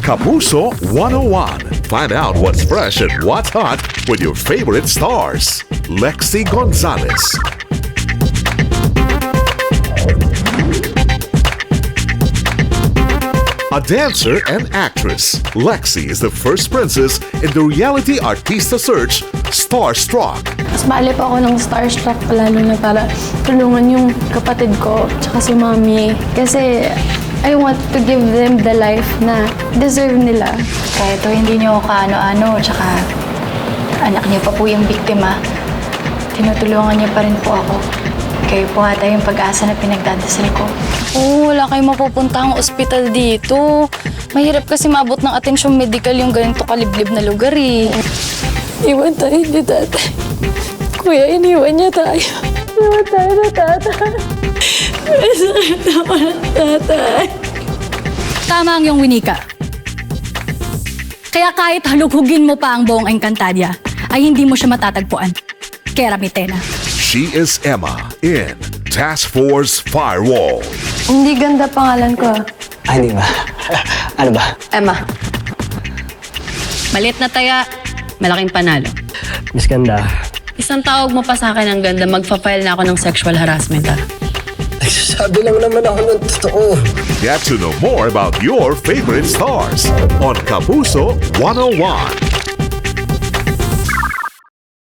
Kapuso 101. Find out what's fresh and what's hot with your favorite stars. Lexi Gonzalez. A dancer and actress, Lexi is the first princess in the reality artista search, Starstruck. Mas bali pa ako ng starstruck lalo na para tulungan yung kapatid ko tsaka si mommy. Kasi I want to give them the life na deserve nila. Kahit hindi niyo kaano-ano, tsaka anak niyo pa po yung biktima, tinutulungan niyo pa rin po ako. Kayo po ata yung pag-asa na pinagdadasal ko. Oo, wala kayong mapupuntahang ospital dito. Mahirap kasi maabot ng atensyong medical yung ganito kaliblib na lugar eh. Iwan tayo ni tatay. Kuya, iniwan niya tayo. Iwan tayo na tatay. Sakit naman ang tatay. Tama ang iyong winika. Kaya kahit halughugin mo pa ang buong Encantadia, ay hindi mo siya matatagpuan. Kera Mitena. She is Emma in Task Force Firewall. Hindi ganda pangalan ko. Hindi ba? Ano ba? Emma. Maliit na taya, malaking panalo. Miss Ganda. Isang tawag mo pa sa akin ang ganda, magpa-file na ako ng sexual harassment, ha? Nagsasabi lang naman ako ng totoo. Get to know more about your favorite stars on Kapuso 101.